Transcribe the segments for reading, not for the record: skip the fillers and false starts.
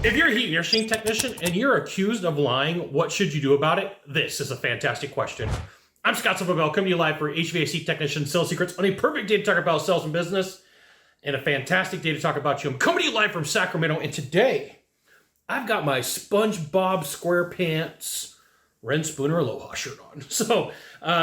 If you're a heat and air machine technician and you're accused of lying, what should you do about it? This is a fantastic question. I'm Scott Sylvan Bell, coming to you live for HVAC Technician Sales Secrets on a perfect day to talk about sales and business and a fantastic day to talk about you. I'm coming to you live from Sacramento, and today I've got my SpongeBob SquarePants Ren Spooner Aloha shirt on. So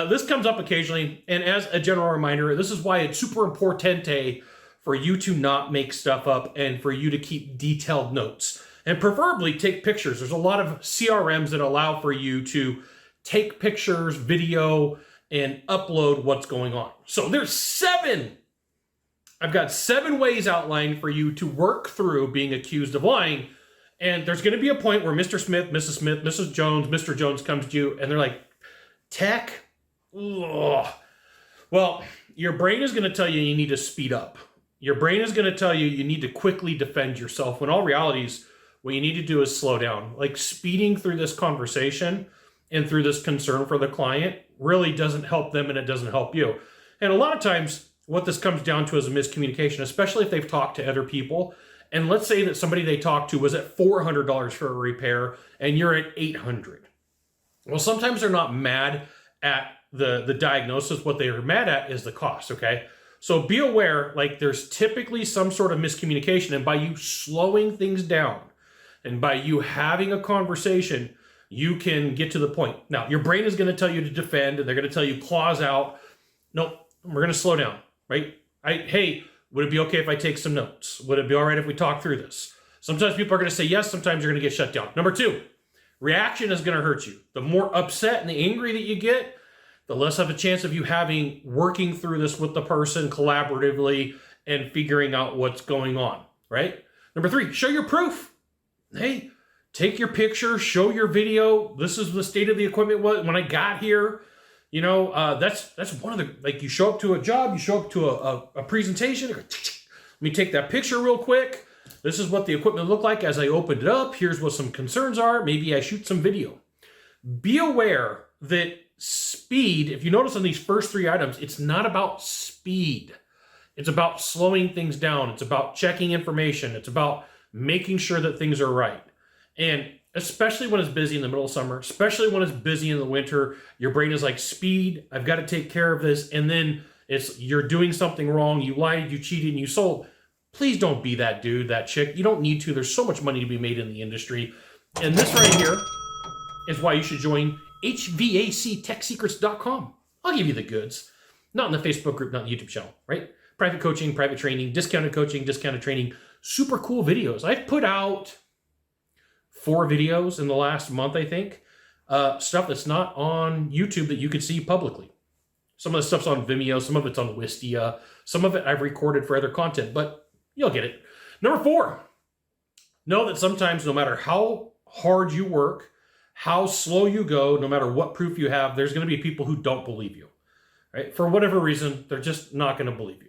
this comes up occasionally, and as a general reminder, this is why it's super importante for you to not make stuff up and for you to keep detailed notes. And preferably take pictures. There's a lot of CRMs that allow for you to take pictures, video, and upload what's going on. So there's 7. I've got 7 ways outlined for you to work through being accused of lying. And there's going to be a point where Mr. Smith, Mrs. Jones, Mr. Jones comes to you and they're like, tech? Ugh. Well, your brain is going to tell you you need to speed up. Your brain is going to tell you you need to quickly defend yourself, when all realities, what you need to do is slow down. Like, speeding through this conversation and through this concern for the client really doesn't help them, and it doesn't help you. And a lot of times what this comes down to is a miscommunication, especially if they've talked to other people. And let's say that somebody they talked to was at $400 for a repair and you're at $800. Well, sometimes they're not mad at the diagnosis. What they're mad at is the cost, okay? So be aware, like, there's typically some sort of miscommunication, and by you slowing things down and by you having a conversation, you can get to the point. Now, your brain is going to tell you to defend, and they're going to tell you clause out. No, we're going to slow down, right? Hey, would it be okay if I take some notes? Would it be all right if we talk through this? Sometimes people are going to say yes. Sometimes you're going to get shut down. Number 2, reaction is going to hurt you. The more upset and the angry that you get, the less of a chance of you working through this with the person collaboratively and figuring out what's going on, right? Number 3, show your proof. Hey, take your picture, show your video. This is the state of the equipment when I got here. You know, that's one of the, like, you show up to a job, you show up to a presentation, let me take that picture real quick. This is what the equipment looked like as I opened it up. Here's what some concerns are. Maybe I shoot some video. Be aware that speed, if you notice on these first 3 items, it's not about speed. It's about slowing things down. It's about checking information. It's about making sure that things are right. And especially when it's busy in the middle of summer, especially when it's busy in the winter, your brain is like, speed, I've got to take care of this. And then you're doing something wrong. You lied, you cheated, and you sold. Please don't be that dude, that chick. You don't need to. There's so much money to be made in the industry. And this right here is why you should join HVACTechSecrets.com. I'll give you the goods. Not in the Facebook group, not in the YouTube channel, right? Private coaching, private training, discounted coaching, discounted training, super cool videos. I've put out 4 videos in the last month, I think. Stuff that's not on YouTube that you could see publicly. Some of the stuff's on Vimeo, some of it's on Wistia, some of it I've recorded for other content, but you'll get it. Number 4, know that sometimes no matter how hard you work, how slow you go, no matter what proof you have, there's going to be people who don't believe you, right? For whatever reason, they're just not going to believe you.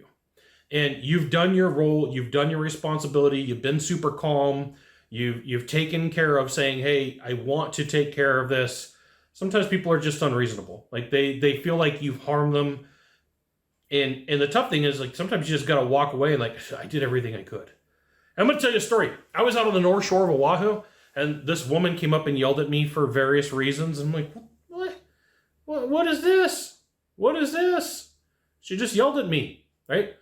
And you've done your role, you've done your responsibility, you've been super calm, you've taken care of saying, hey, I want to take care of this. Sometimes people are just unreasonable. Like, they feel like you've harmed them. And the tough thing is, like, sometimes you just got to walk away and, like, I did everything I could. I'm going to tell you a story. I was out on the North Shore of Oahu, and this woman came up and yelled at me for various reasons. I'm like, what is this? What is this? She just yelled at me, right?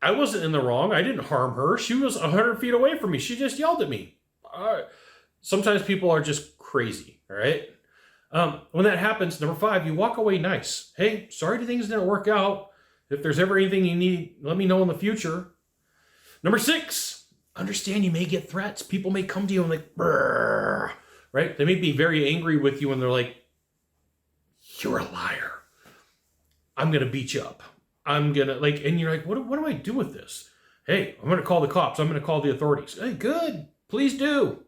I wasn't in the wrong. I didn't harm her. She was 100 feet away from me. She just yelled at me. Sometimes people are just crazy, all right? When that happens, number 5, you walk away nice. Hey, sorry things didn't work out. If there's ever anything you need, let me know in the future. Number 6, understand you may get threats. People may come to you and like, brrr, right? They may be very angry with you and they're like, you're a liar. I'm going to beat you up. I'm going to, like, and you're like, what do I do with this? Hey, I'm going to call the cops. I'm going to call the authorities. Hey, good. Please do.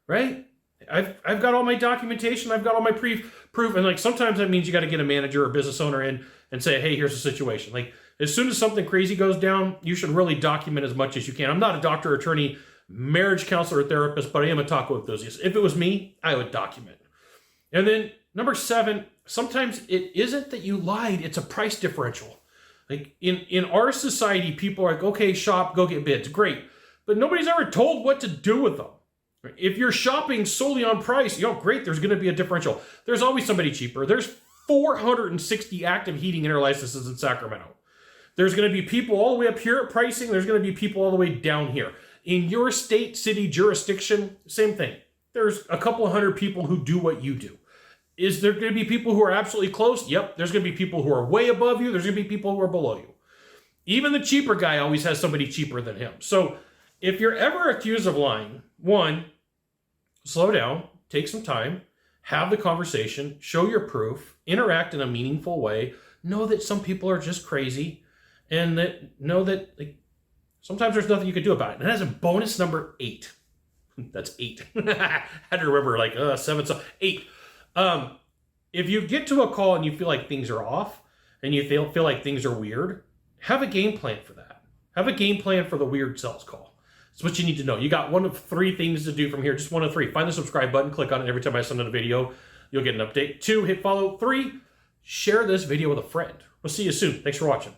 Right? I've got all my documentation. I've got all my proof. And, like, sometimes that means you got to get a manager or a business owner in and say, hey, here's the situation. Like, as soon as something crazy goes down, you should really document as much as you can. I'm not a doctor, attorney, marriage counselor, or therapist, but I am a taco enthusiast. If it was me, I would document. And then number 7, sometimes it isn't that you lied. It's a price differential. Like, in our society, people are like, okay, shop, go get bids. Great. But nobody's ever told what to do with them. If you're shopping solely on price, great, there's going to be a differential. There's always somebody cheaper. There's 460 active heating and air licenses in Sacramento. There's going to be people all the way up here at pricing. There's going to be people all the way down here. In your state, city, jurisdiction, same thing. There's a couple hundred people who do what you do. Is there going to be people who are absolutely close? Yep. There's going to be people who are way above you. There's going to be people who are below you. Even the cheaper guy always has somebody cheaper than him. So if you're ever accused of lying, one, slow down, take some time, have the conversation, show your proof, interact in a meaningful way, know that some people are just crazy, and know that sometimes there's nothing you can do about it. And as a bonus number 8, that's 8. I had to remember 7, so 8. If you get to a call and you feel like things are off and you feel like things are weird, have a game plan for that. Have a game plan for the weird sales call. That's what you need to know. You got one of 3 things to do from here, just one of 3. Find the subscribe button, click on it every time I send out a video. You'll get an update. 2, hit follow. 3, share this video with a friend. We'll see you soon. Thanks for watching.